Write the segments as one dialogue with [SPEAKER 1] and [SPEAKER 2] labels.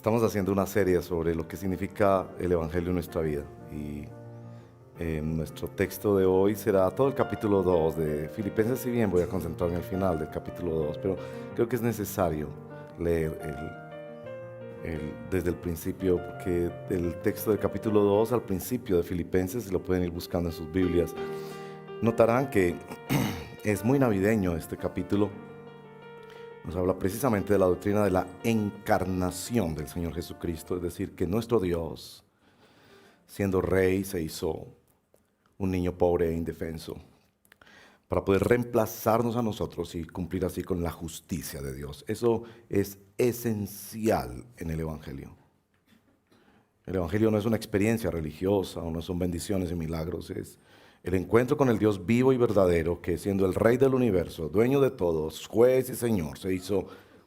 [SPEAKER 1] Estamos haciendo una serie sobre lo que significa el Evangelio en nuestra vida y nuestro texto de hoy será todo el capítulo 2 de Filipenses. Si bien voy a concentrarme al final del capítulo 2, pero creo que es necesario leer desde el principio, porque el texto del capítulo 2 al principio de Filipenses, lo pueden ir buscando en sus Biblias, notarán que es muy navideño este capítulo. Nos habla precisamente de la doctrina de la encarnación del Señor Jesucristo, es decir, que nuestro Dios, siendo rey, se hizo un niño pobre e indefenso para poder reemplazarnos a nosotros y cumplir así con la justicia de Dios. Eso es esencial en el Evangelio. El Evangelio no es una experiencia religiosa o no son bendiciones y milagros, es el encuentro con el Dios vivo y verdadero que, siendo el Rey del universo, dueño de todos, juez y Señor, se hizo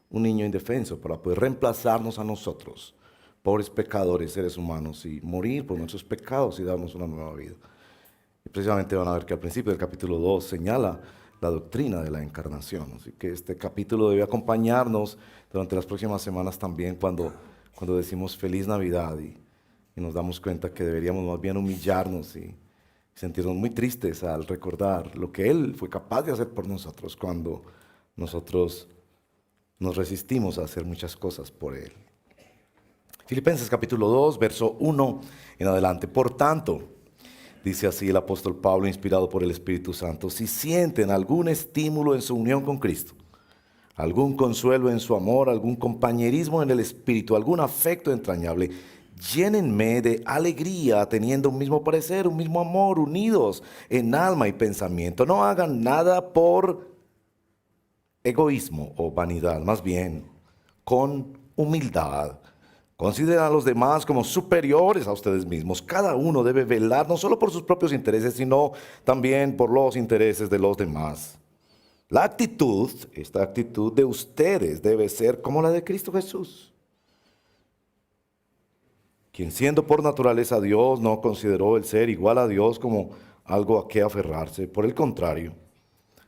[SPEAKER 1] un niño indefenso para poder reemplazarnos a nosotros, pobres pecadores, seres humanos, y morir por nuestros pecados y darnos una nueva vida. Y precisamente van a ver que al principio del capítulo 2 señala la doctrina de la encarnación. Así que este capítulo debe acompañarnos durante las próximas semanas también cuando decimos Feliz Navidad y nos damos cuenta que deberíamos más bien humillarnos y sentirnos muy tristes al recordar lo que Él fue capaz de hacer por nosotros cuando nosotros nos resistimos a hacer muchas cosas por Él. Filipenses capítulo 2, verso 1 en adelante. Por tanto, dice así el apóstol Pablo, inspirado por el Espíritu Santo, si sienten algún estímulo en su unión con Cristo, algún consuelo en su amor, algún compañerismo en el Espíritu, algún afecto entrañable, llénenme de alegría, teniendo un mismo parecer, un mismo amor, unidos en alma y pensamiento. No hagan nada por egoísmo o vanidad, más bien con humildad. Consideren a los demás como superiores a ustedes mismos. Cada uno debe velar no solo por sus propios intereses, sino también por los intereses de los demás. La actitud, esta actitud de ustedes debe ser como la de Cristo Jesús, quien siendo por naturaleza Dios no consideró el ser igual a Dios como algo a qué aferrarse. Por el contrario,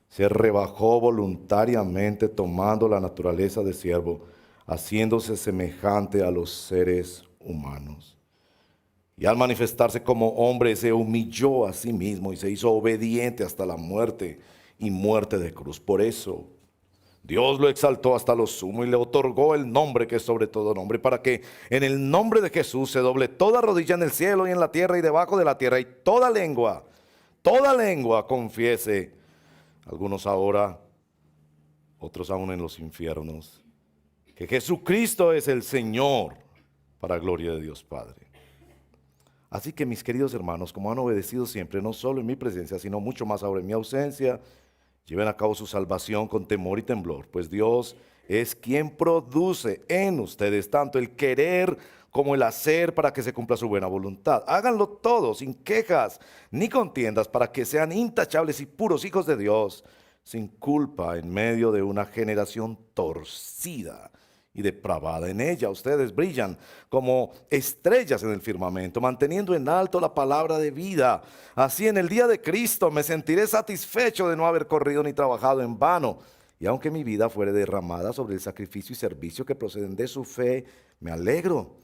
[SPEAKER 1] se rebajó voluntariamente tomando la naturaleza de siervo, haciéndose semejante a los seres humanos. Y al manifestarse como hombre se humilló a sí mismo y se hizo obediente hasta la muerte y muerte de cruz. Por eso Dios lo exaltó hasta lo sumo y le otorgó el nombre que es sobre todo nombre, para que en el nombre de Jesús se doble toda rodilla en el cielo y en la tierra y debajo de la tierra, y toda lengua confiese, algunos ahora, otros aún en los infiernos, que Jesucristo es el Señor, para gloria de Dios Padre. Así que, mis queridos hermanos, como han obedecido siempre, no solo en mi presencia, sino mucho más ahora en mi ausencia, lleven a cabo su salvación con temor y temblor, pues Dios es quien produce en ustedes tanto el querer como el hacer para que se cumpla su buena voluntad. Háganlo todo sin quejas ni contiendas, para que sean intachables y puros hijos de Dios, sin culpa en medio de una generación torcida y depravada. En ella ustedes brillan como estrellas en el firmamento, manteniendo en alto la palabra de vida. Así en el día de Cristo me sentiré satisfecho de no haber corrido ni trabajado en vano. Y aunque mi vida fuere derramada sobre el sacrificio y servicio que proceden de su fe, me alegro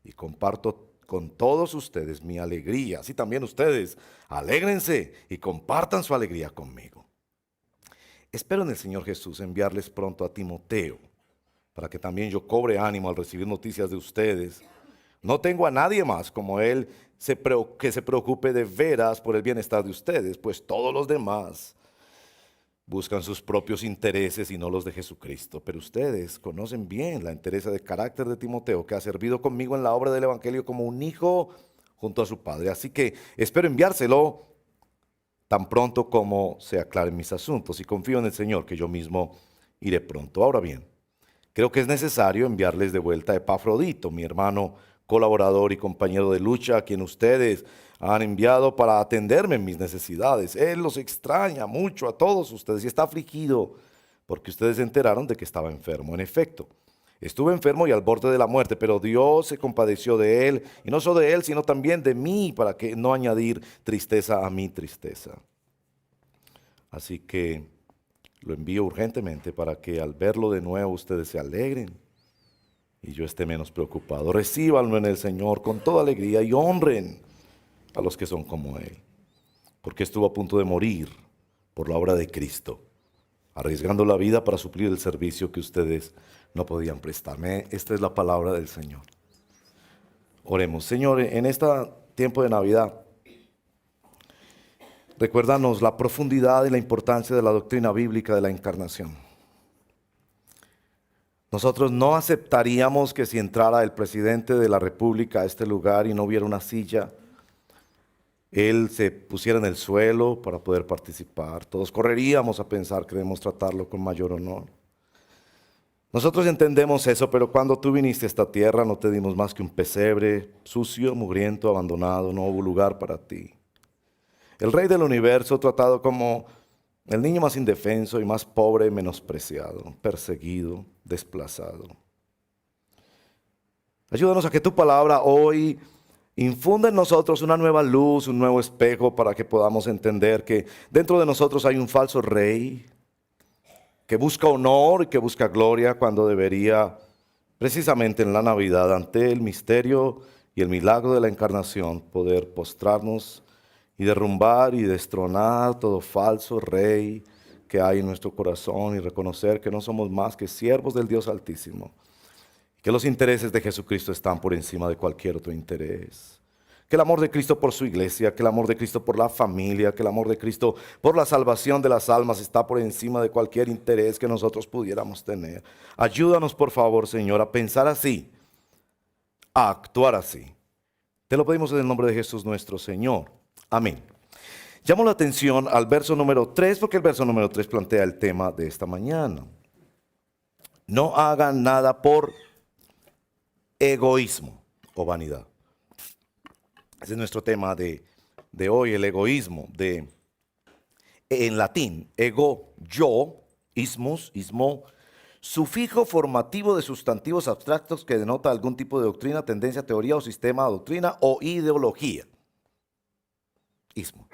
[SPEAKER 1] y comparto con todos ustedes mi alegría. Así también ustedes, alégrense y compartan su alegría conmigo. Espero en el Señor Jesús enviarles pronto a Timoteo, para que también yo cobre ánimo al recibir noticias de ustedes. No tengo a nadie más como él que se preocupe de veras por el bienestar de ustedes, pues todos los demás buscan sus propios intereses y no los de Jesucristo. Pero ustedes conocen bien la entereza de carácter de Timoteo, que ha servido conmigo en la obra del Evangelio como un hijo junto a su padre. Así que espero enviárselo tan pronto como se aclaren mis asuntos, y confío en el Señor que yo mismo iré pronto. Ahora bien, creo que es necesario enviarles de vuelta a Epafrodito, mi hermano colaborador y compañero de lucha, a quien ustedes han enviado para atenderme en mis necesidades. Él los extraña mucho a todos ustedes y está afligido porque ustedes se enteraron de que estaba enfermo. En efecto, estuve enfermo y al borde de la muerte, pero Dios se compadeció de él, y no solo de él, sino también de mí, para que no añadir tristeza a mi tristeza. Así que lo envío urgentemente para que al verlo de nuevo ustedes se alegren y yo esté menos preocupado. Recíbanlo en el Señor con toda alegría y honren a los que son como Él, porque estuvo a punto de morir por la obra de Cristo, arriesgando la vida para suplir el servicio que ustedes no podían prestarme. Esta es la palabra del Señor. Oremos. Señor, en este tiempo de Navidad, recuérdanos la profundidad y la importancia de la doctrina bíblica de la encarnación. Nosotros no aceptaríamos que si entrara el presidente de la República a este lugar y no hubiera una silla, él se pusiera en el suelo para poder participar. Todos correríamos a pensar que debemos tratarlo con mayor honor. Nosotros entendemos eso, pero cuando tú viniste a esta tierra no te dimos más que un pesebre, sucio, mugriento, abandonado, no hubo lugar para ti. El Rey del Universo tratado como el niño más indefenso y más pobre, menospreciado, perseguido, desplazado. Ayúdanos a que tu palabra hoy infunda en nosotros una nueva luz, un nuevo espejo para que podamos entender que dentro de nosotros hay un falso rey que busca honor y que busca gloria cuando debería, precisamente en la Navidad, ante el misterio y el milagro de la encarnación, poder postrarnos y derrumbar y destronar todo falso rey que hay en nuestro corazón y reconocer que no somos más que siervos del Dios Altísimo, que los intereses de Jesucristo están por encima de cualquier otro interés, que el amor de Cristo por su iglesia, que el amor de Cristo por la familia, que el amor de Cristo por la salvación de las almas está por encima de cualquier interés que nosotros pudiéramos tener. Ayúdanos, por favor, Señor, a pensar así, a actuar así. Te lo pedimos en el nombre de Jesús nuestro Señor. Amén. Llamo la atención al verso número 3, porque el verso número 3 plantea el tema de esta mañana. No hagan nada por egoísmo o vanidad. Ese es nuestro tema de hoy, el egoísmo. En latín, ego, yo, ismus, ismo, sufijo formativo de sustantivos abstractos que denota algún tipo de doctrina, tendencia, teoría o sistema de doctrina o ideología. Ismo.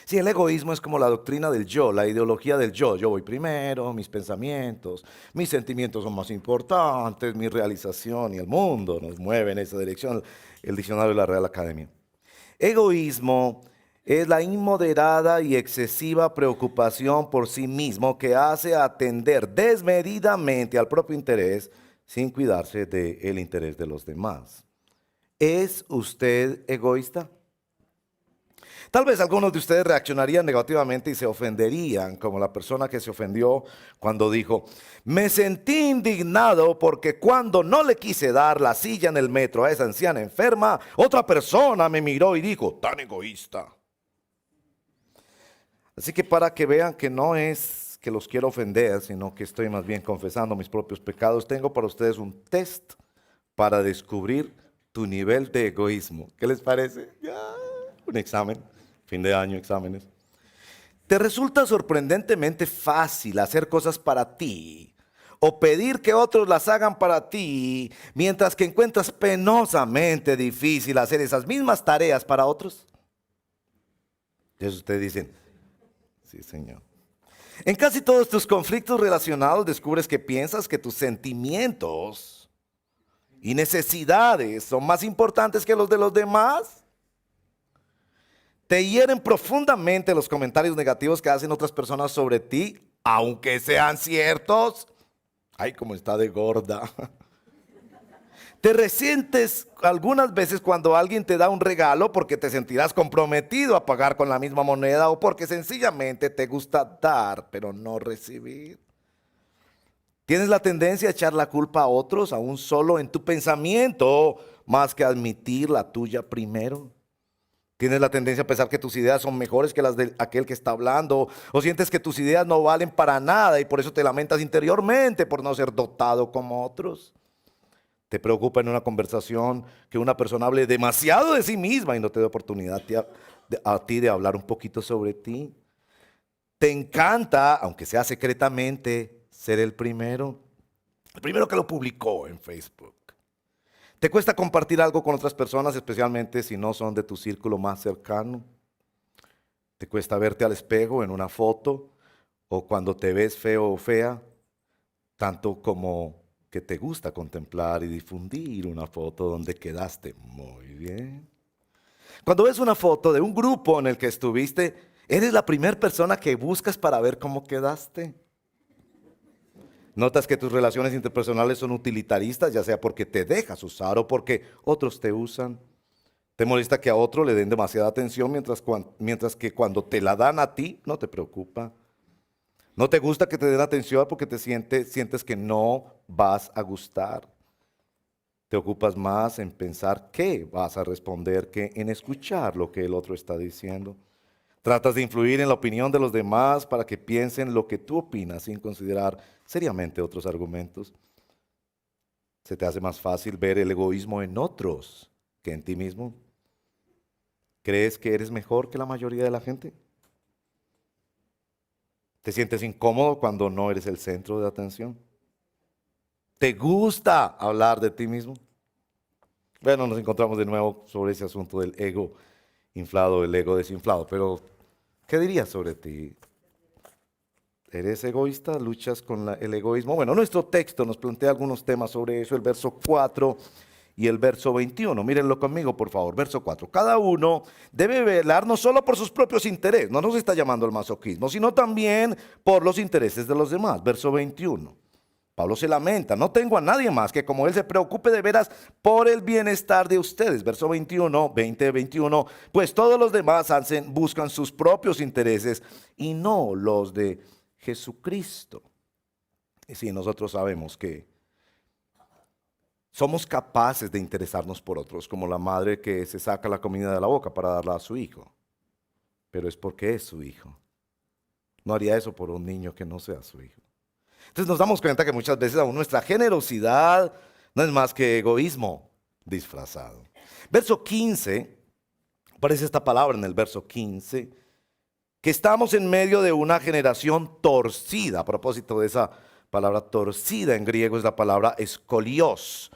[SPEAKER 1] Sí, el egoísmo es como la doctrina del yo, la ideología del yo. Yo voy primero, mis pensamientos, mis sentimientos son más importantes, mi realización y el mundo nos mueve en esa dirección. El diccionario de la Real Academia. Egoísmo es la inmoderada y excesiva preocupación por sí mismo que hace atender desmedidamente al propio interés sin cuidarse del interés de los demás. ¿Es usted egoísta? Tal vez algunos de ustedes reaccionarían negativamente y se ofenderían, como la persona que se ofendió cuando dijo: me sentí indignado porque cuando no le quise dar la silla en el metro a esa anciana enferma, otra persona me miró y dijo: tan egoísta. Así que para que vean que no es que los quiero ofender, sino que estoy más bien confesando mis propios pecados, tengo para ustedes un test para descubrir tu nivel de egoísmo. ¿Qué les parece? Un examen. Fin de año, exámenes. ¿Te resulta sorprendentemente fácil hacer cosas para ti o pedir que otros las hagan para ti, mientras que encuentras penosamente difícil hacer esas mismas tareas para otros? Entonces ustedes dicen: sí, Señor. En casi todos tus conflictos relacionados descubres que piensas que tus sentimientos y necesidades son más importantes que los de los demás. Te hieren profundamente los comentarios negativos que hacen otras personas sobre ti, aunque sean ciertos. Ay, cómo está de gorda. Te resientes algunas veces cuando alguien te da un regalo porque te sentirás comprometido a pagar con la misma moneda o porque sencillamente te gusta dar, pero no recibir. Tienes la tendencia a echar la culpa a otros, aún solo en tu pensamiento, más que admitir la tuya primero. Tienes la tendencia a pensar que tus ideas son mejores que las de aquel que está hablando, o sientes que tus ideas no valen para nada y por eso te lamentas interiormente por no ser dotado como otros. Te preocupa en una conversación que una persona hable demasiado de sí misma y no te dé oportunidad a ti de hablar un poquito sobre ti. Te encanta, aunque sea secretamente, ser el primero que lo publicó en Facebook. ¿Te cuesta compartir algo con otras personas, especialmente si no son de tu círculo más cercano? ¿Te cuesta verte al espejo en una foto o cuando te ves feo o fea, tanto como que te gusta contemplar y difundir una foto donde quedaste muy bien. Cuando ves una foto de un grupo en el que estuviste, eres la primera persona que buscas para ver cómo quedaste. Notas que tus relaciones interpersonales son utilitaristas, ya sea porque te dejas usar o porque otros te usan. Te molesta que a otro le den demasiada atención mientras que cuando te la dan a ti no te preocupa. No te gusta que te den atención porque sientes que no vas a gustar. Te ocupas más en pensar qué vas a responder que en escuchar lo que el otro está diciendo. Tratas de influir en la opinión de los demás para que piensen lo que tú opinas sin considerar seriamente otros argumentos. Se te hace más fácil ver el egoísmo en otros que en ti mismo. ¿Crees que eres mejor que la mayoría de la gente? ¿Te sientes incómodo cuando no eres el centro de atención? ¿Te gusta hablar de ti mismo? Bueno, nos encontramos de nuevo sobre ese asunto del ego inflado, el ego desinflado, pero ¿qué dirías sobre ti? ¿Eres egoísta? ¿Luchas con el egoísmo? Bueno, nuestro texto nos plantea algunos temas sobre eso, el verso 4 y el verso 21. Mírenlo conmigo, por favor. Verso 4. Cada uno debe velar no solo por sus propios intereses, no nos está llamando al masoquismo, sino también por los intereses de los demás. Verso 21. Pablo se lamenta, no tengo a nadie más que como él se preocupe de veras por el bienestar de ustedes. Verso 21, pues todos los demás buscan sus propios intereses y no los de Jesucristo. Y sí, nosotros sabemos que somos capaces de interesarnos por otros, como la madre que se saca la comida de la boca para darla a su hijo, pero es porque es su hijo. No haría eso por un niño que no sea su hijo. Entonces nos damos cuenta que muchas veces aún nuestra generosidad no es más que egoísmo disfrazado. Verso 15, aparece esta palabra en el verso 15, que estamos en medio de una generación torcida. A propósito de esa palabra torcida en griego es la palabra escolios.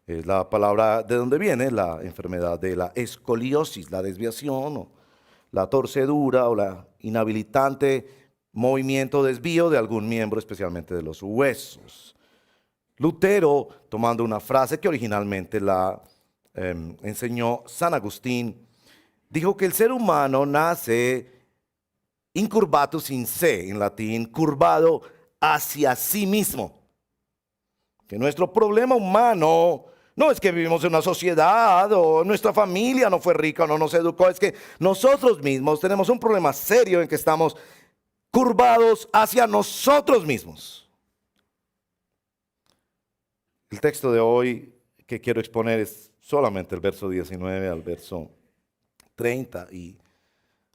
[SPEAKER 1] Es la palabra de donde viene la enfermedad de la escoliosis, la desviación o la torcedura o la inhabilitante movimiento, desvío de algún miembro, especialmente de los huesos. Lutero, tomando una frase que originalmente la enseñó San Agustín, dijo que el ser humano nace incurvatus in se, en latín, curvado hacia sí mismo. Que nuestro problema humano no es que vivimos en una sociedad o nuestra familia no fue rica o no nos educó, es que nosotros mismos tenemos un problema serio en que estamos curvados hacia nosotros mismos. El texto de hoy que quiero exponer es solamente el verso 19 al verso 30 y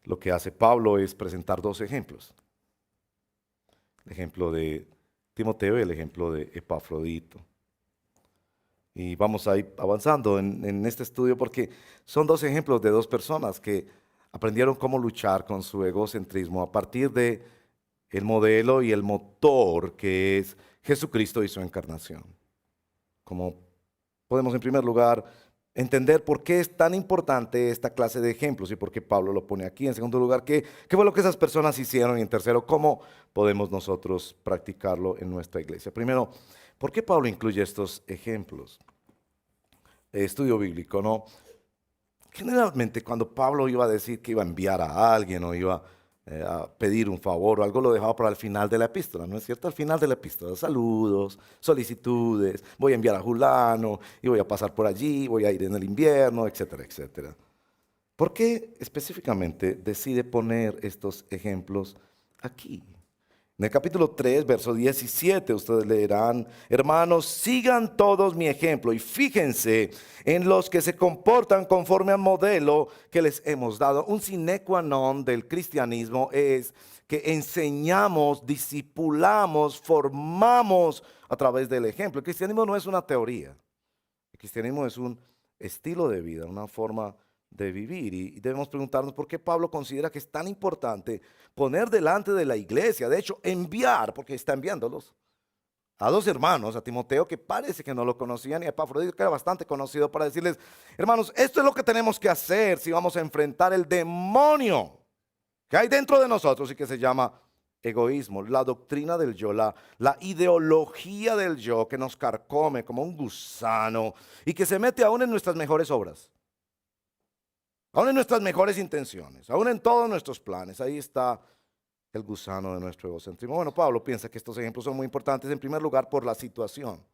[SPEAKER 1] lo que hace Pablo es presentar dos ejemplos. El ejemplo de Timoteo y el ejemplo de Epafrodito. Y vamos a ir avanzando en este estudio porque son dos ejemplos de dos personas que aprendieron cómo luchar con su egocentrismo a partir de el modelo y el motor que es Jesucristo y su encarnación. Como podemos en primer lugar entender por qué es tan importante esta clase de ejemplos y por qué Pablo lo pone aquí. En segundo lugar, qué fue lo que esas personas hicieron. Y en tercero, cómo podemos nosotros practicarlo en nuestra iglesia. Primero, ¿por qué Pablo incluye estos ejemplos? Estudio bíblico, ¿no? Generalmente cuando Pablo iba a decir que iba a enviar a alguien o iba a pedir un favor o algo, lo dejaba para el final de la epístola, ¿no es cierto? Al final de la epístola, saludos, solicitudes, voy a enviar a Julano y voy a pasar por allí, voy a ir en el invierno, etcétera, etcétera. ¿Por qué específicamente decide poner estos ejemplos aquí? En el capítulo 3, verso 17, ustedes leerán: hermanos, sigan todos mi ejemplo y fíjense en los que se comportan conforme al modelo que les hemos dado. Un sine qua non del cristianismo es que enseñamos, discipulamos, formamos a través del ejemplo. El cristianismo no es una teoría. El cristianismo es un estilo de vida, una forma de vivir, y debemos preguntarnos por qué Pablo considera que es tan importante poner delante de la iglesia, de hecho enviar, porque está enviándolos a dos hermanos, a Timoteo, que parece que no lo conocían, y a Epafrodito, que era bastante conocido, para decirles: hermanos, esto es lo que tenemos que hacer si vamos a enfrentar el demonio que hay dentro de nosotros y que se llama egoísmo, la doctrina del yo, la ideología del yo que nos carcome como un gusano y que se mete aún en nuestras mejores obras, aún en nuestras mejores intenciones, aún en todos nuestros planes. Ahí está el gusano de nuestro egocentrismo. Bueno, Pablo piensa que estos ejemplos son muy importantes, en primer lugar, por la situación.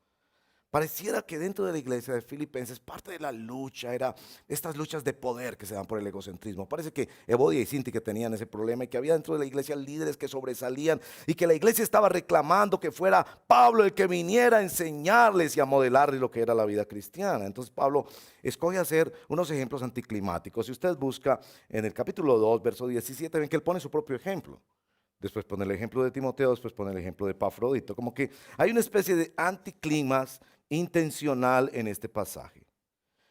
[SPEAKER 1] Pareciera que dentro de la iglesia de Filipenses parte de la lucha era estas luchas de poder que se dan por el egocentrismo. Parece que Evodia y Sinti que tenían ese problema y que había dentro de la iglesia líderes que sobresalían y que la iglesia estaba reclamando que fuera Pablo el que viniera a enseñarles y a modelarles lo que era la vida cristiana. Entonces Pablo escoge hacer unos ejemplos anticlimáticos. Si usted busca en el capítulo 2, verso 17, ven que él pone su propio ejemplo. Después pone el ejemplo de Timoteo, después pone el ejemplo de Epafrodito. Como que hay una especie de anticlimax intencional en este pasaje.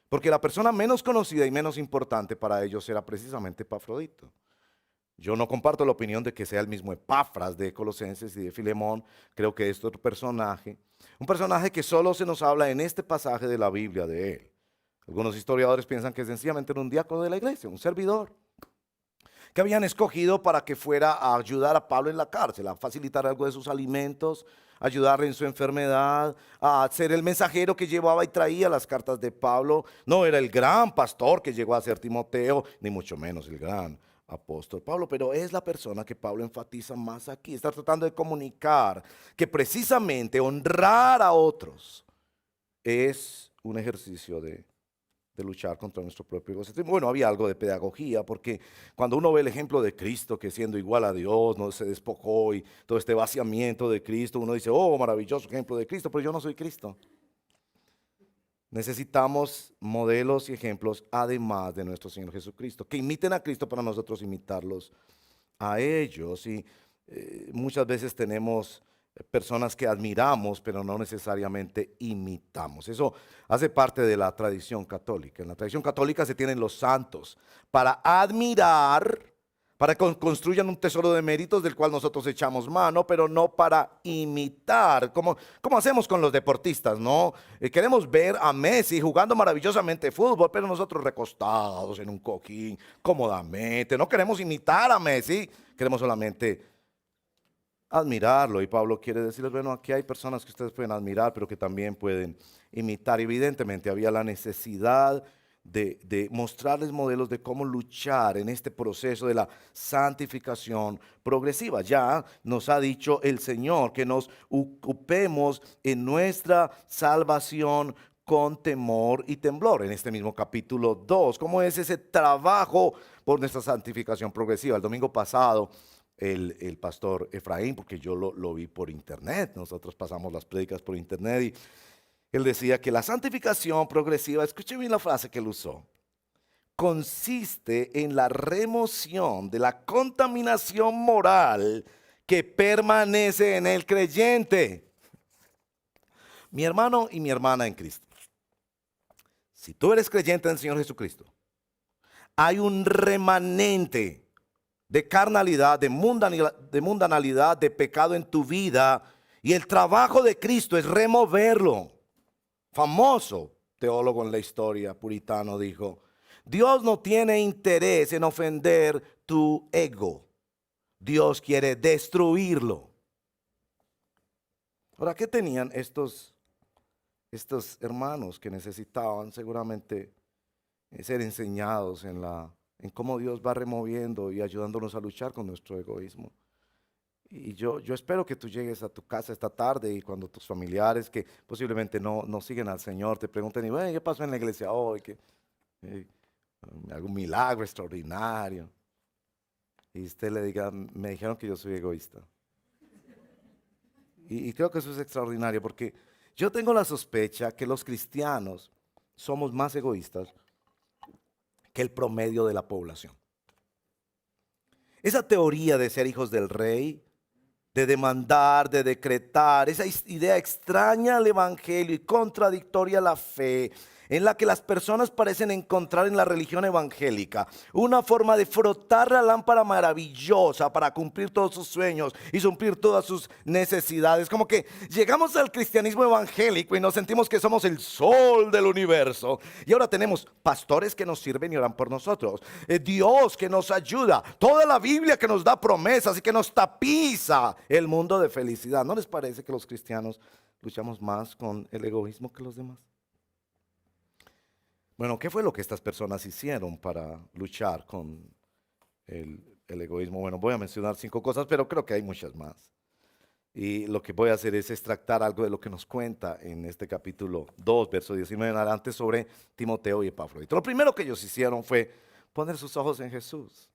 [SPEAKER 1] Porque la persona menos conocida y menos importante para ellos era precisamente Epafrodito. Yo no comparto la opinión de que sea el mismo Epafras de Colosenses y de Filemón. Creo que es otro personaje. Un personaje que solo se nos habla en este pasaje de la Biblia de él. Algunos historiadores piensan que sencillamente era un diácono de la iglesia, un servidor, que habían escogido para que fuera a ayudar a Pablo en la cárcel, a facilitar algo de sus alimentos, ayudarle en su enfermedad, a ser el mensajero que llevaba y traía las cartas de Pablo. No era el gran pastor que llegó a ser Timoteo, ni mucho menos el gran apóstol Pablo, pero es la persona que Pablo enfatiza más aquí. Está tratando de comunicar que precisamente honrar a otros es un ejercicio de luchar contra nuestro propio egocentrismo. Bueno, había algo de pedagogía, porque cuando uno ve el ejemplo de Cristo, que siendo igual a Dios, no se despojó y todo este vaciamiento de Cristo, uno dice, oh, maravilloso ejemplo de Cristo, pero yo no soy Cristo. Necesitamos modelos y ejemplos además de nuestro Señor Jesucristo, que imiten a Cristo para nosotros imitarlos a ellos. Y muchas veces tenemos personas que admiramos, pero no necesariamente imitamos. Eso hace parte de la tradición católica. En la tradición católica se tienen los santos para admirar, para que construyan un tesoro de méritos del cual nosotros echamos mano, pero no para imitar, como hacemos con los deportistas, ¿no? Queremos ver a Messi jugando maravillosamente fútbol, pero nosotros recostados en un cojín, cómodamente. No queremos imitar a Messi, queremos solamente admirarlo. Y Pablo quiere decirles, bueno, aquí hay personas que ustedes pueden admirar, pero que también pueden imitar. Evidentemente había la necesidad de mostrarles modelos de cómo luchar en este proceso de la santificación progresiva. Ya nos ha dicho el Señor que nos ocupemos en nuestra salvación con temor y temblor. En este mismo capítulo 2, ¿cómo es ese trabajo por nuestra santificación progresiva? El domingo pasado el pastor Efraín, porque yo lo vi por internet, nosotros pasamos las prédicas por internet y él decía que la santificación progresiva, escuchen bien la frase que él usó, consiste en la remoción de la contaminación moral que permanece en el creyente. Mi hermano y mi hermana en Cristo, si tú eres creyente en el Señor Jesucristo, hay un remanente de carnalidad, de mundanalidad, de pecado en tu vida. Y el trabajo de Cristo es removerlo. Famoso teólogo en la historia puritano dijo, Dios no tiene interés en ofender tu ego. Dios quiere destruirlo. Ahora, ¿qué tenían estos hermanos que necesitaban seguramente ser enseñados en cómo Dios va removiendo y ayudándonos a luchar con nuestro egoísmo? Y yo espero que tú llegues a tu casa esta tarde y cuando tus familiares que posiblemente no siguen al Señor te pregunten, y ¿qué pasó en la iglesia hoy? Algún milagro extraordinario. Y usted le diga, me dijeron que yo soy egoísta. Y creo que eso es extraordinario porque yo tengo la sospecha que los cristianos somos más egoístas que el promedio de la población. Esa teoría de ser hijos del rey, de demandar, de decretar, esa idea extraña al evangelio y contradictoria a la fe, en la que las personas parecen encontrar en la religión evangélica una forma de frotar la lámpara maravillosa para cumplir todos sus sueños y suplir todas sus necesidades. Como que llegamos al cristianismo evangélico y nos sentimos que somos el sol del universo. Y ahora tenemos pastores que nos sirven y oran por nosotros. Dios que nos ayuda. Toda la Biblia que nos da promesas y que nos tapiza el mundo de felicidad. ¿No les parece que los cristianos luchamos más con el egoísmo que los demás? Bueno, ¿qué fue lo que estas personas hicieron para luchar con el egoísmo? Bueno, voy a mencionar 5 cosas, pero creo que hay muchas más. Y lo que voy a hacer es extractar algo de lo que nos cuenta en este capítulo 2, verso 19 en adelante, sobre Timoteo y Epafrodito. Lo primero que ellos hicieron fue poner sus ojos en Jesús.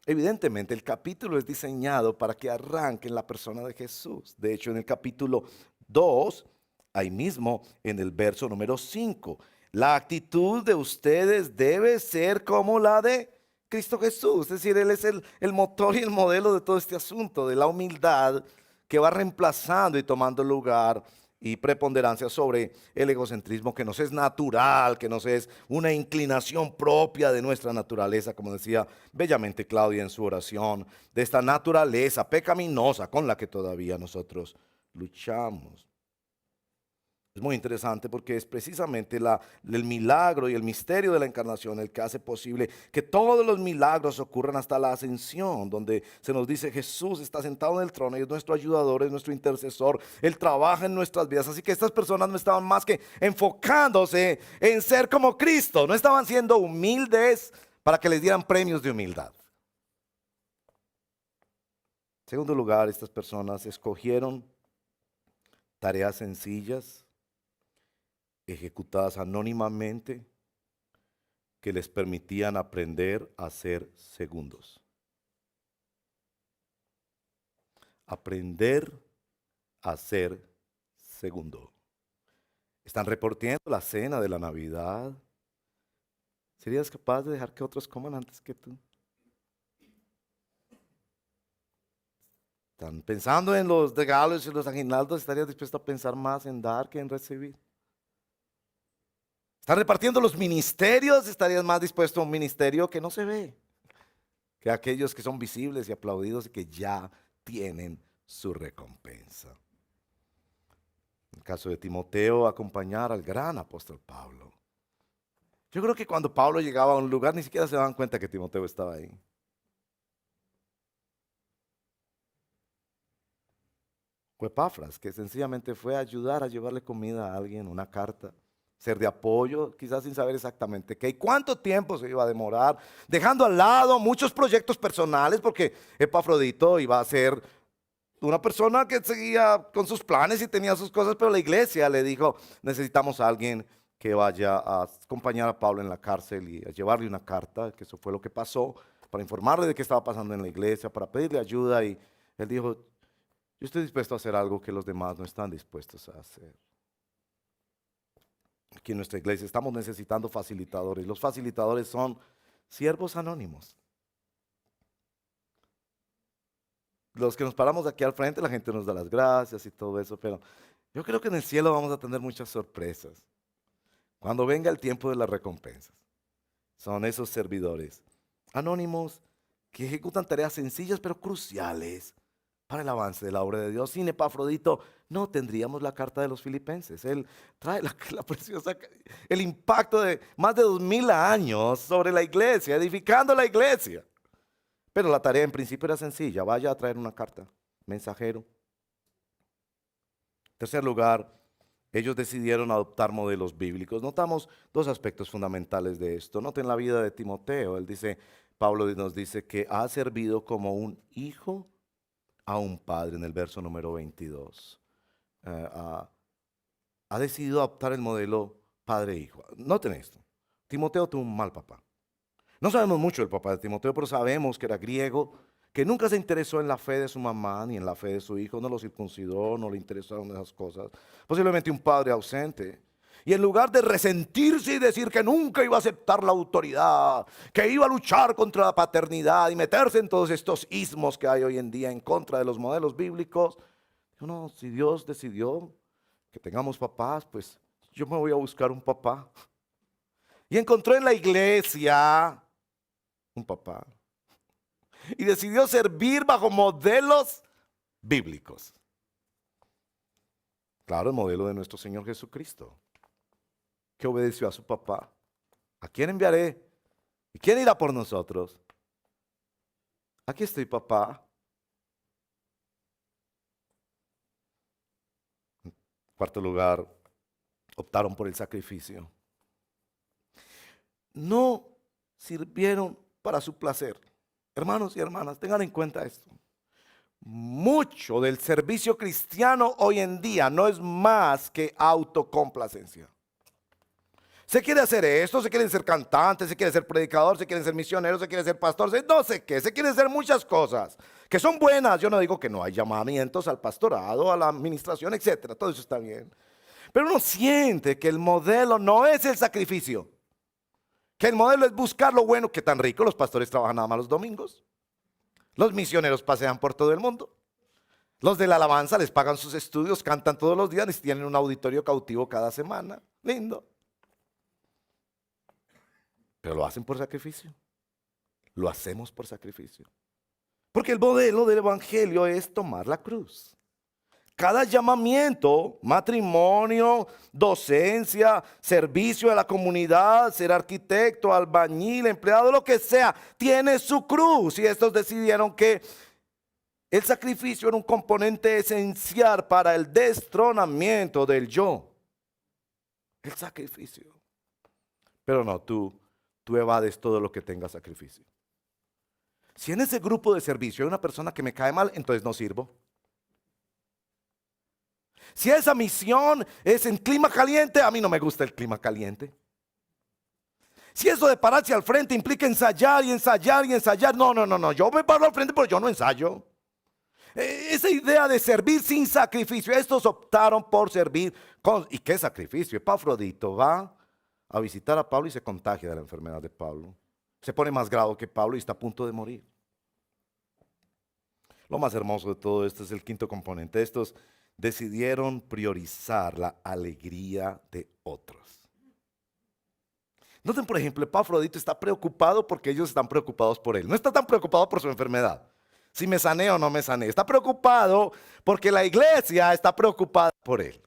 [SPEAKER 1] Evidentemente, el capítulo es diseñado para que arranque en la persona de Jesús. De hecho, en el capítulo 2, ahí mismo en el verso número 5, la actitud de ustedes debe ser como la de Cristo Jesús. Es decir, Él es el motor y el modelo de todo este asunto, de la humildad que va reemplazando y tomando lugar y preponderancia sobre el egocentrismo que nos es natural, que nos es una inclinación propia de nuestra naturaleza, como decía bellamente Claudia en su oración, de esta naturaleza pecaminosa con la que todavía nosotros luchamos. Es muy interesante porque es precisamente el milagro y el misterio de la encarnación el que hace posible que todos los milagros ocurran hasta la ascensión, donde se nos dice Jesús está sentado en el trono y es nuestro ayudador, es nuestro intercesor, Él trabaja en nuestras vidas. Así que estas personas no estaban más que enfocándose en ser como Cristo, no estaban siendo humildes para que les dieran premios de humildad. En segundo lugar, estas personas escogieron tareas sencillas, ejecutadas anónimamente, que les permitían aprender a ser segundos. Aprender a ser segundo. Están repartiendo la cena de la Navidad. ¿Serías capaz de dejar que otros coman antes que tú? Están pensando en los regalos y los aguinaldos. ¿Estarías dispuesto a pensar más en dar que en recibir? Están repartiendo los ministerios. ¿Estarías más dispuesto a un ministerio que no se ve que aquellos que son visibles y aplaudidos y que ya tienen su recompensa? En el caso de Timoteo, acompañar al gran apóstol Pablo. Yo creo que cuando Pablo llegaba a un lugar ni siquiera se daban cuenta que Timoteo estaba ahí. Fue Epafras, que sencillamente fue a ayudar a llevarle comida a alguien, una carta, ser de apoyo, quizás sin saber exactamente qué y cuánto tiempo se iba a demorar, dejando al lado muchos proyectos personales, porque Epafrodito iba a ser una persona que seguía con sus planes y tenía sus cosas, pero la iglesia le dijo, necesitamos a alguien que vaya a acompañar a Pablo en la cárcel y a llevarle una carta, que eso fue lo que pasó, para informarle de qué estaba pasando en la iglesia, para pedirle ayuda, y él dijo, yo estoy dispuesto a hacer algo que los demás no están dispuestos a hacer. Aquí en nuestra iglesia estamos necesitando facilitadores. Los facilitadores son siervos anónimos. Los que nos paramos aquí al frente, la gente nos da las gracias y todo eso, pero yo creo que en el cielo vamos a tener muchas sorpresas. Cuando venga el tiempo de las recompensas, son esos servidores anónimos que ejecutan tareas sencillas pero cruciales para el avance de la obra de Dios. Sin Epafrodito no tendríamos la carta de los Filipenses. Él trae la preciosa, el impacto de más de 2000 años sobre la iglesia, edificando la iglesia. Pero la tarea en principio era sencilla, vaya a traer una carta, mensajero. En tercer lugar, ellos decidieron adoptar modelos bíblicos. Notamos 2 aspectos fundamentales de esto. Noten la vida de Timoteo. Pablo nos dice que ha servido como un hijo a un padre en el verso número 22. Ha decidido adoptar el modelo padre-hijo. Noten esto. Timoteo tuvo un mal papá. No sabemos mucho del papá de Timoteo, pero sabemos que era griego, que nunca se interesó en la fe de su mamá ni en la fe de su hijo, no lo circuncidó, no le interesaron esas cosas. Posiblemente un padre ausente. Y en lugar de resentirse y decir que nunca iba a aceptar la autoridad, que iba a luchar contra la paternidad y meterse en todos estos ismos que hay hoy en día en contra de los modelos bíblicos, dijo, no, si Dios decidió que tengamos papás, pues yo me voy a buscar un papá. Y encontró en la iglesia un papá. Y decidió servir bajo modelos bíblicos. Claro, el modelo de nuestro Señor Jesucristo, que obedeció a su papá. ¿A quién enviaré? ¿Y quién irá por nosotros? Aquí estoy, papá. En cuarto lugar, optaron por el sacrificio. No sirvieron para su placer. Hermanos y hermanas, tengan en cuenta esto. Mucho del servicio cristiano hoy en día no es más que autocomplacencia. Se quiere hacer esto, se quiere ser cantante, se quiere ser predicador, se quiere ser misionero, se quiere ser pastor, no sé qué, se quiere hacer muchas cosas que son buenas. Yo no digo que no hay llamamientos al pastorado, a la administración, etcétera, todo eso está bien. Pero uno siente que el modelo no es el sacrificio, que el modelo es buscar lo bueno. Que tan rico, los pastores trabajan nada más los domingos, los misioneros pasean por todo el mundo, los de la alabanza les pagan sus estudios, cantan todos los días y tienen un auditorio cautivo cada semana, lindo. Pero lo hacen por sacrificio. Lo hacemos por sacrificio. Porque el modelo del evangelio es tomar la cruz. Cada llamamiento, matrimonio, docencia, servicio a la comunidad, ser arquitecto, albañil, empleado, lo que sea, tiene su cruz. Y estos decidieron que el sacrificio era un componente esencial para el destronamiento del yo. El sacrificio. Pero no, tú evades todo lo que tenga sacrificio. Si en ese grupo de servicio hay una persona que me cae mal, entonces no sirvo. Si esa misión es en clima caliente, a mí no me gusta el clima caliente. Si eso de pararse al frente implica ensayar y ensayar y ensayar, no, yo me paro al frente pero yo no ensayo. Esa idea de servir sin sacrificio, estos optaron por servir con... ¿Y qué sacrificio? Epafrodito va a visitar a Pablo y se contagia de la enfermedad de Pablo. Se pone más grave que Pablo y está a punto de morir. Lo más hermoso de todo esto es el quinto componente. Estos decidieron priorizar la alegría de otros. Noten, por ejemplo, Epafrodito está preocupado porque ellos están preocupados por él. No está tan preocupado por su enfermedad, si me sané o no me sané. Está preocupado porque la iglesia está preocupada por él.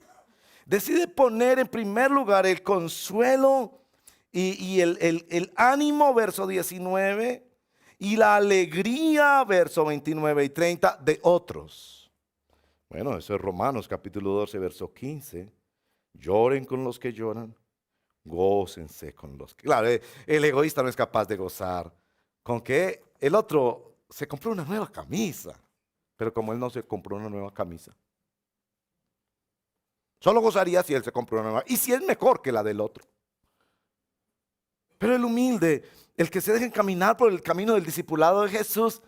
[SPEAKER 1] Decide poner en primer lugar el consuelo y el ánimo, verso 19, y la alegría, verso 29 y 30, de otros. Bueno, eso es Romanos capítulo 12, verso 15. Lloren con los que lloran, gócense con los que... Claro, el egoísta no es capaz de gozar con que el otro se compró una nueva camisa, pero como él no se compró una nueva camisa, solo gozaría si él se compró una nueva, y si es mejor que la del otro. Pero el humilde, el que se deja encaminar por el camino del discipulado de Jesús,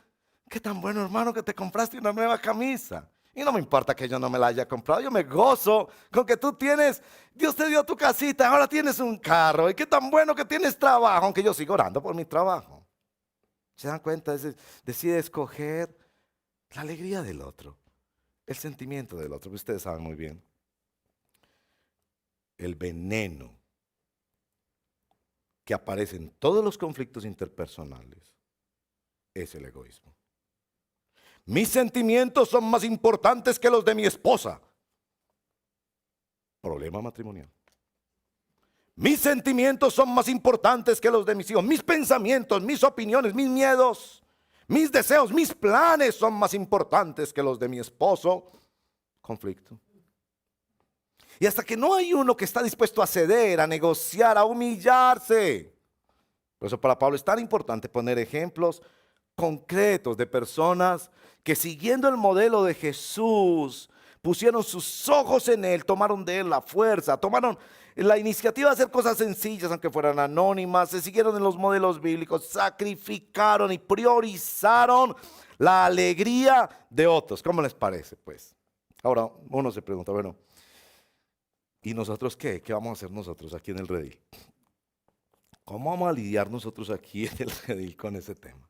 [SPEAKER 1] qué tan bueno, hermano, que te compraste una nueva camisa. Y no me importa que yo no me la haya comprado, yo me gozo con que tú tienes, Dios te dio tu casita, ahora tienes un carro, y qué tan bueno que tienes trabajo, aunque yo sigo orando por mi trabajo. ¿Se dan cuenta? Decide escoger la alegría del otro, el sentimiento del otro, que ustedes saben muy bien. El veneno que aparece en todos los conflictos interpersonales es el egoísmo. Mis sentimientos son más importantes que los de mi esposa. Problema matrimonial. Mis sentimientos son más importantes que los de mis hijos. Mis pensamientos, mis opiniones, mis miedos, mis deseos, mis planes son más importantes que los de mi esposo. Conflicto. Y hasta que no hay uno que está dispuesto a ceder, a negociar, a humillarse. Por eso para Pablo es tan importante poner ejemplos concretos de personas que, siguiendo el modelo de Jesús, pusieron sus ojos en él, tomaron de él la fuerza, tomaron la iniciativa de hacer cosas sencillas, aunque fueran anónimas, se siguieron en los modelos bíblicos, sacrificaron y priorizaron la alegría de otros. ¿Cómo les parece, pues? Ahora uno se pregunta, bueno, ¿y nosotros qué? ¿Qué vamos a hacer nosotros aquí en el redil? ¿Cómo vamos a lidiar nosotros aquí en el redil con ese tema?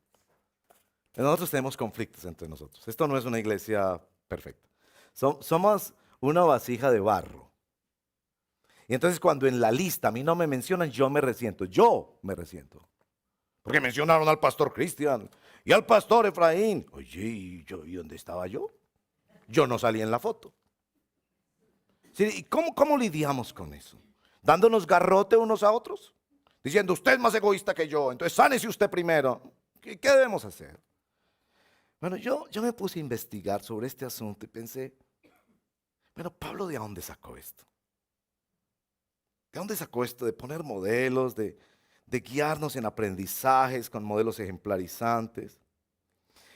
[SPEAKER 1] Nosotros tenemos conflictos entre nosotros. Esto no es una iglesia perfecta. Somos una vasija de barro. Y entonces cuando en la lista a mí no me mencionan, yo me resiento. Yo me resiento. Porque mencionaron al pastor Cristian y al pastor Efraín. Oye, ¿y dónde estaba yo? Yo no salí en la foto. ¿Sí? ¿Y cómo lidiamos con eso? ¿Dándonos garrote unos a otros? Diciendo, usted es más egoísta que yo, entonces sánese usted primero. ¿Qué debemos hacer? Bueno, yo me puse a investigar sobre este asunto y pensé, bueno, Pablo, ¿de dónde sacó esto? ¿De dónde sacó esto de poner modelos, de guiarnos en aprendizajes con modelos ejemplarizantes?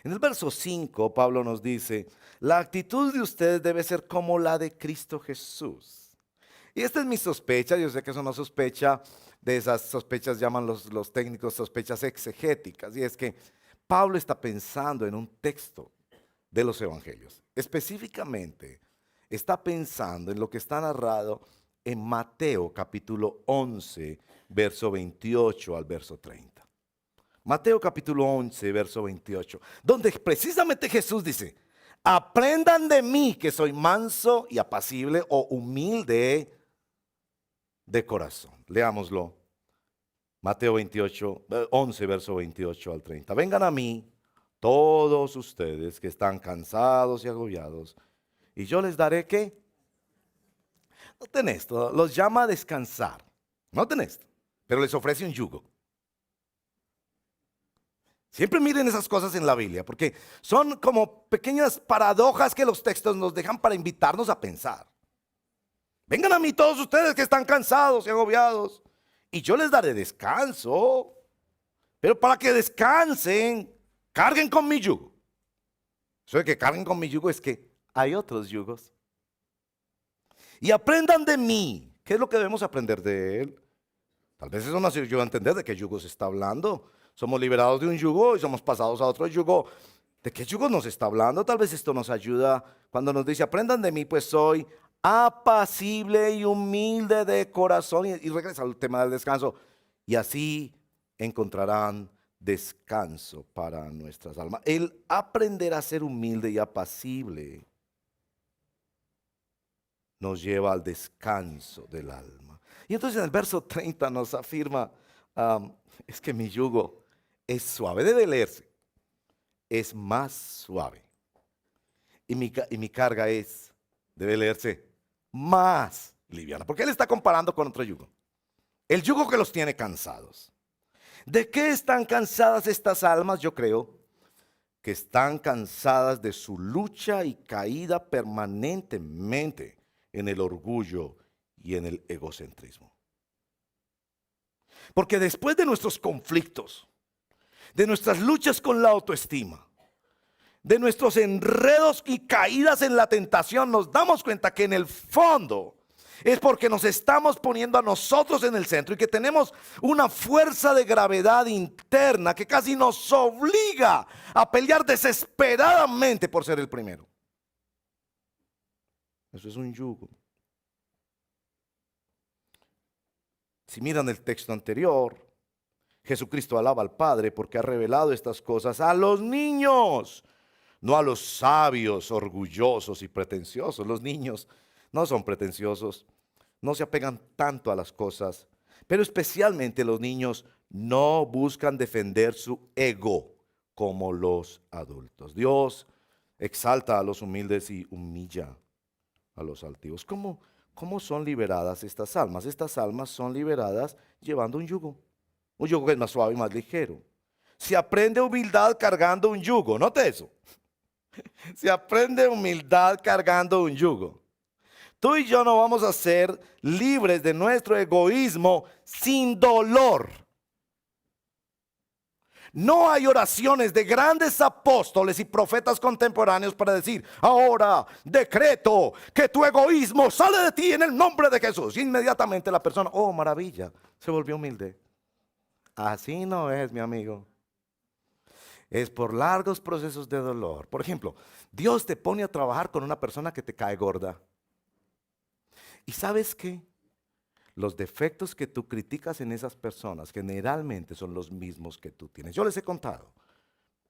[SPEAKER 1] En el verso 5, Pablo nos dice, la actitud de ustedes debe ser como la de Cristo Jesús. Y esta es mi sospecha, yo sé que es una sospecha, de esas sospechas llaman los técnicos sospechas exegéticas, y es que Pablo está pensando en un texto de los evangelios. Específicamente, está pensando en lo que está narrado en Mateo capítulo 11, verso 28 al verso 30. Mateo capítulo 11, verso 28, donde precisamente Jesús dice, aprendan de mí que soy manso y apacible o humilde de corazón. Leámoslo. Mateo 11, verso 28 al 30. Vengan a mí todos ustedes que están cansados y agobiados, y yo les daré ¿qué? Noten esto, los llama a descansar. Noten esto, pero les ofrece un yugo. Siempre miren esas cosas en la Biblia, porque son como pequeñas paradojas que los textos nos dejan para invitarnos a pensar. Vengan a mí todos ustedes que están cansados y agobiados, y yo les daré descanso. Pero para que descansen, carguen con mi yugo. Eso de que carguen con mi yugo es que hay otros yugos. Y aprendan de mí. ¿Qué es lo que debemos aprender de él? Tal vez eso nos ayuda a entender de qué yugo se está hablando. Somos liberados de un yugo y somos pasados a otro yugo. ¿De qué yugo nos está hablando? Tal vez esto nos ayuda cuando nos dice, aprendan de mí, pues soy apacible y humilde de corazón. Y regresa al tema del descanso. Y así encontrarán descanso para nuestras almas. El aprender a ser humilde y apacible nos lleva al descanso del alma. Y entonces en el verso 30 nos afirma, es que mi yugo es suave, debe leerse, es más suave. Y mi carga debe leerse, más liviana. Porque él está comparando con otro yugo. El yugo que los tiene cansados. ¿De qué están cansadas estas almas? Yo creo que están cansadas de su lucha y caída permanentemente en el orgullo y en el egocentrismo. Porque después de nuestros conflictos, de nuestras luchas con la autoestima, de nuestros enredos y caídas en la tentación, nos damos cuenta que en el fondo es porque nos estamos poniendo a nosotros en el centro y que tenemos una fuerza de gravedad interna que casi nos obliga a pelear desesperadamente por ser el primero. Eso es un yugo. Si miran el texto anterior, Jesucristo alaba al Padre porque ha revelado estas cosas a los niños, no a los sabios, orgullosos y pretenciosos. Los niños no son pretenciosos, no se apegan tanto a las cosas, pero especialmente los niños no buscan defender su ego como los adultos. Dios exalta a los humildes y humilla a los altivos. ¿Cómo son liberadas estas almas? Estas almas son liberadas llevando un yugo que es más suave y más ligero. Se aprende humildad cargando un yugo, note eso. Se aprende humildad cargando un yugo. Tú y yo no vamos a ser libres de nuestro egoísmo sin dolor. No hay oraciones de grandes apóstoles y profetas contemporáneos para decir, ahora decreto que tu egoísmo sale de ti en el nombre de Jesús. Y inmediatamente la persona, oh maravilla, se volvió humilde. Así no es, mi amigo. Es por largos procesos de dolor. Por ejemplo, Dios te pone a trabajar con una persona que te cae gorda. ¿Y sabes qué? Los defectos que tú criticas en esas personas generalmente son los mismos que tú tienes. Yo les he contado.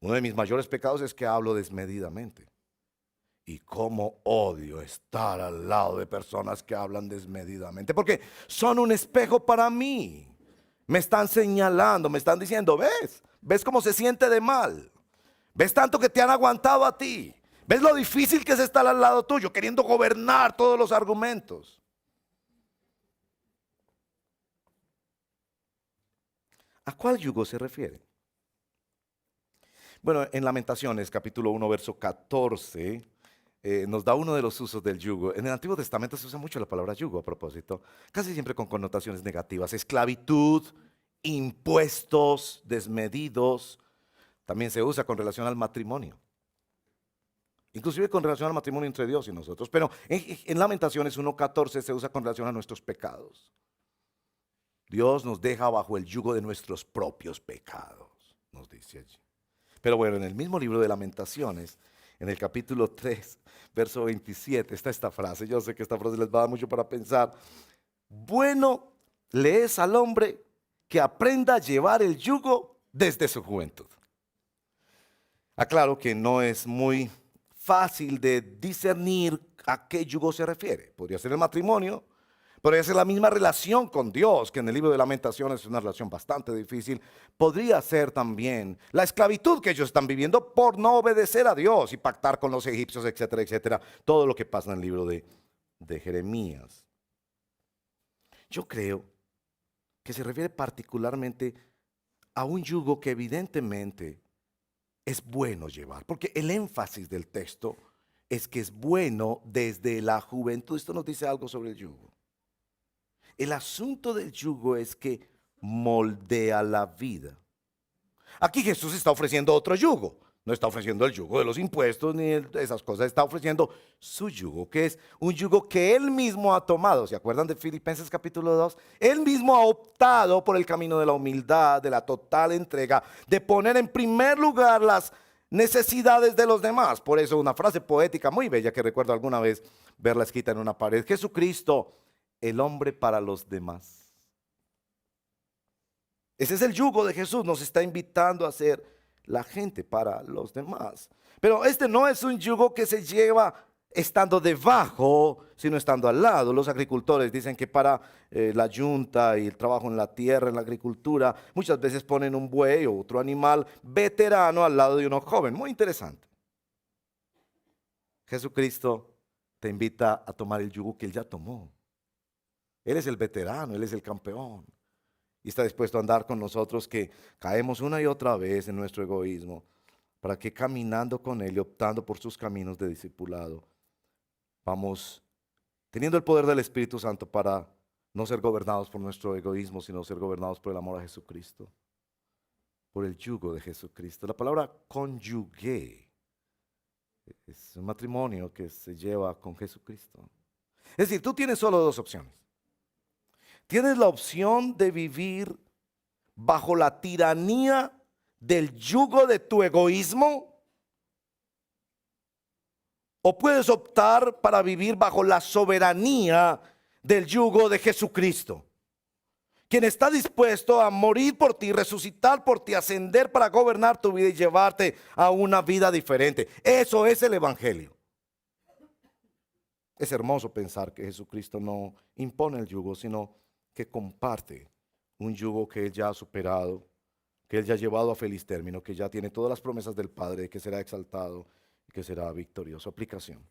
[SPEAKER 1] Uno de mis mayores pecados es que hablo desmedidamente. Y cómo odio estar al lado de personas que hablan desmedidamente, porque son un espejo para mí. Me están señalando, me están diciendo, ¿ves cómo se siente de mal? ¿Ves tanto que te han aguantado a ti? ¿Ves lo difícil que es estar al lado tuyo, queriendo gobernar todos los argumentos? ¿A cuál yugo se refiere? Bueno, en Lamentaciones, capítulo 1, verso 14, nos da uno de los usos del yugo. En el Antiguo Testamento se usa mucho la palabra yugo a propósito, casi siempre con connotaciones negativas. Esclavitud, impuestos desmedidos, también se usa con relación al matrimonio. Inclusive con relación al matrimonio entre Dios y nosotros. Pero en Lamentaciones 1:14 se usa con relación a nuestros pecados. Dios nos deja bajo el yugo de nuestros propios pecados, nos dice allí. Pero bueno, en el mismo libro de Lamentaciones, en el capítulo 3, verso 27, está esta frase. Yo sé que esta frase les va a dar mucho para pensar. Bueno le es al hombre que aprenda a llevar el yugo desde su juventud. Aclaro que no es muy fácil de discernir a qué yugo se refiere. Podría ser el matrimonio, podría ser la misma relación con Dios, que en el libro de Lamentaciones es una relación bastante difícil. Podría ser también la esclavitud que ellos están viviendo por no obedecer a Dios y pactar con los egipcios, etcétera, etcétera. Todo lo que pasa en el libro de Jeremías. Yo creo que se refiere particularmente a un yugo que evidentemente es bueno llevar, porque el énfasis del texto es que es bueno desde la juventud. Esto nos dice algo sobre el yugo. El asunto del yugo es que moldea la vida. Aquí Jesús está ofreciendo otro yugo. No está ofreciendo el yugo de los impuestos ni esas cosas. Está ofreciendo su yugo, que es un yugo que Él mismo ha tomado. ¿Se acuerdan de Filipenses capítulo 2? Él mismo ha optado por el camino de la humildad, de la total entrega, de poner en primer lugar las necesidades de los demás. Por eso una frase poética muy bella que recuerdo alguna vez verla escrita en una pared. Jesucristo, el hombre para los demás. Ese es el yugo de Jesús. Nos está invitando a ser la gente para los demás. Pero este no es un yugo que se lleva estando debajo, sino estando al lado. Los agricultores dicen que para la yunta y el trabajo en la tierra, en la agricultura, muchas veces ponen un buey o otro animal veterano al lado de uno joven. Muy interesante. Jesucristo te invita a tomar el yugo que Él ya tomó. Él es el veterano, Él es el campeón. Y está dispuesto a andar con nosotros, que caemos una y otra vez en nuestro egoísmo, para que caminando con Él y optando por sus caminos de discipulado, vamos teniendo el poder del Espíritu Santo para no ser gobernados por nuestro egoísmo, sino ser gobernados por el amor a Jesucristo, por el yugo de Jesucristo. La palabra conyugué es un matrimonio que se lleva con Jesucristo. Es decir, tú tienes solo dos opciones. Tienes la opción de vivir bajo la tiranía del yugo de tu egoísmo, o puedes optar para vivir bajo la soberanía del yugo de Jesucristo, quien está dispuesto a morir por ti, resucitar por ti, ascender para gobernar tu vida y llevarte a una vida diferente. Eso es el Evangelio. Es hermoso pensar que Jesucristo no impone el yugo, sino que comparte un yugo que Él ya ha superado, que Él ya ha llevado a feliz término, que ya tiene todas las promesas del Padre, que será exaltado y que será victorioso. Aplicación.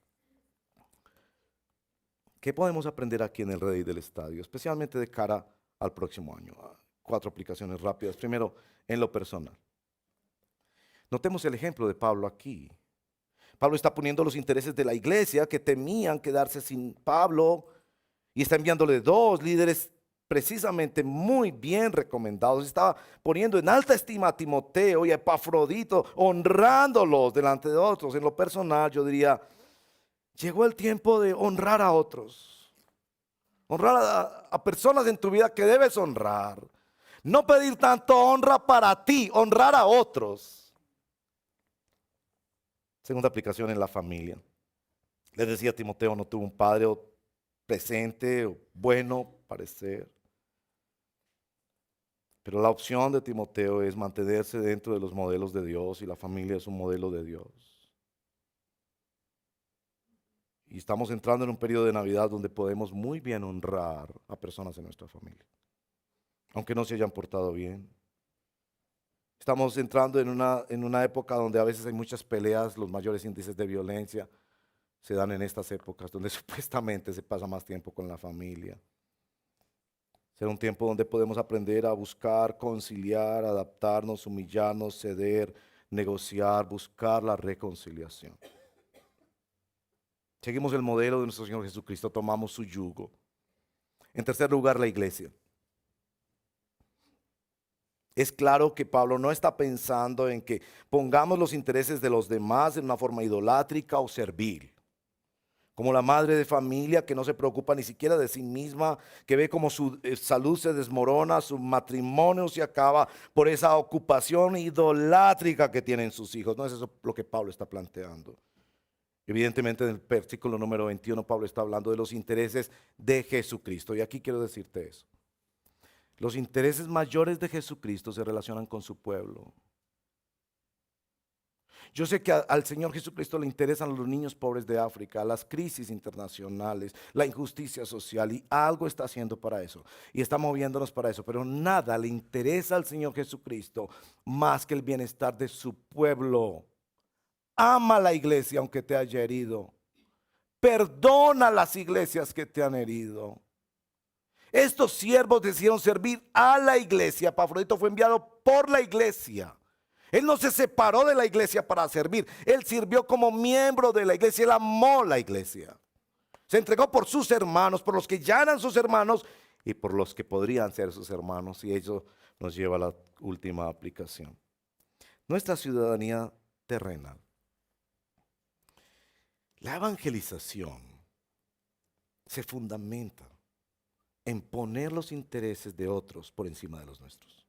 [SPEAKER 1] ¿Qué podemos aprender aquí en el Rey del Estadio, especialmente de cara al próximo año? 4 aplicaciones rápidas. Primero, en lo personal. Notemos el ejemplo de Pablo aquí. Pablo está poniendo los intereses de la iglesia, que temían quedarse sin Pablo, y está enviándole 2 líderes precisamente muy bien recomendados. Estaba poniendo en alta estima a Timoteo y a Epafrodito, honrándolos delante de otros. En lo personal, yo diría, llegó el tiempo de honrar a otros. Honrar a personas en tu vida que debes honrar. No pedir tanto honra para ti, honrar a otros. Segunda aplicación, en la familia. Les decía, Timoteo no tuvo un padre presente o bueno parecer. Pero la opción de Timoteo es mantenerse dentro de los modelos de Dios, y la familia es un modelo de Dios. Y estamos entrando en un periodo de Navidad donde podemos muy bien honrar a personas en nuestra familia, aunque no se hayan portado bien. Estamos entrando en una época donde a veces hay muchas peleas, los mayores índices de violencia se dan en estas épocas, donde supuestamente se pasa más tiempo con la familia. Será un tiempo donde podemos aprender a buscar, conciliar, adaptarnos, humillarnos, ceder, negociar, buscar la reconciliación. Seguimos el modelo de nuestro Señor Jesucristo, tomamos su yugo. En tercer lugar, la iglesia. Es claro que Pablo no está pensando en que pongamos los intereses de los demás en una forma idolátrica o servil. Como la madre de familia que no se preocupa ni siquiera de sí misma, que ve como su salud se desmorona, su matrimonio se acaba por esa ocupación idolátrica que tienen sus hijos. No es eso lo que Pablo está planteando. Evidentemente en el versículo número 21 Pablo está hablando de los intereses de Jesucristo. Y aquí quiero decirte eso. Los intereses mayores de Jesucristo se relacionan con su pueblo. Yo sé que al Señor Jesucristo le interesan los niños pobres de África, las crisis internacionales, la injusticia social, y algo está haciendo para eso. Y está moviéndonos para eso. Pero nada le interesa al Señor Jesucristo más que el bienestar de su pueblo. Ama la iglesia aunque te haya herido. Perdona las iglesias que te han herido. Estos siervos decidieron servir a la iglesia. Epafrodito fue enviado por la iglesia. Él no se separó de la iglesia para servir. Él sirvió como miembro de la iglesia. Él amó la iglesia. Se entregó por sus hermanos, por los que ya eran sus hermanos y por los que podrían ser sus hermanos. Y eso nos lleva a la última aplicación. Nuestra ciudadanía terrenal. La evangelización se fundamenta en poner los intereses de otros por encima de los nuestros.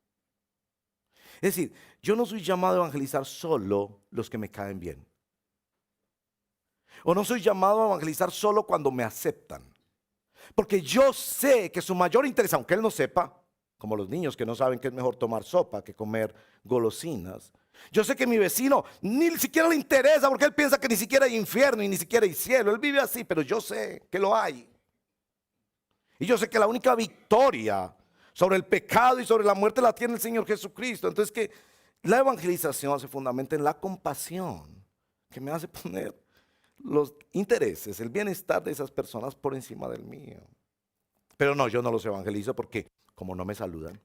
[SPEAKER 1] Es decir, yo no soy llamado a evangelizar solo los que me caen bien. O no soy llamado a evangelizar solo cuando me aceptan. Porque yo sé que su mayor interés, aunque él no sepa, como los niños que no saben que es mejor tomar sopa que comer golosinas. Yo sé que mi vecino ni siquiera le interesa porque él piensa que ni siquiera hay infierno y ni siquiera hay cielo. Él vive así, pero yo sé que lo hay. Y yo sé que la única victoria sobre el pecado y sobre la muerte la tiene el Señor Jesucristo. Entonces que la evangelización se fundamenta en la compasión que me hace poner los intereses, el bienestar de esas personas por encima del mío. Pero no, yo no los evangelizo porque como no me saludan,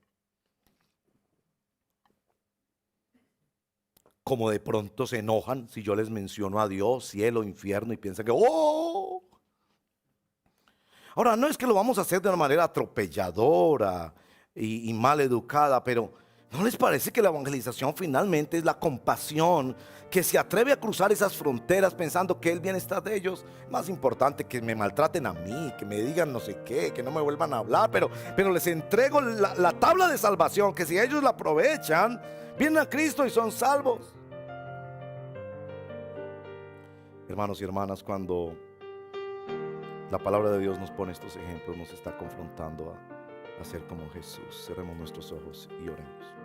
[SPEAKER 1] como de pronto se enojan si yo les menciono a Dios, cielo, infierno y piensan que ¡oh! Ahora, no es que lo vamos a hacer de una manera atropelladora y mal educada, pero ¿no les parece que la evangelización finalmente es la compasión que se atreve a cruzar esas fronteras pensando que el bienestar de ellos es más importante que me maltraten a mí, que me digan no sé qué, que no me vuelvan a hablar, pero les entrego la tabla de salvación, que si ellos la aprovechan, vienen a Cristo y son salvos? Hermanos y hermanas, cuando la palabra de Dios nos pone estos ejemplos, nos está confrontando a ser como Jesús. Cerremos nuestros ojos y oremos.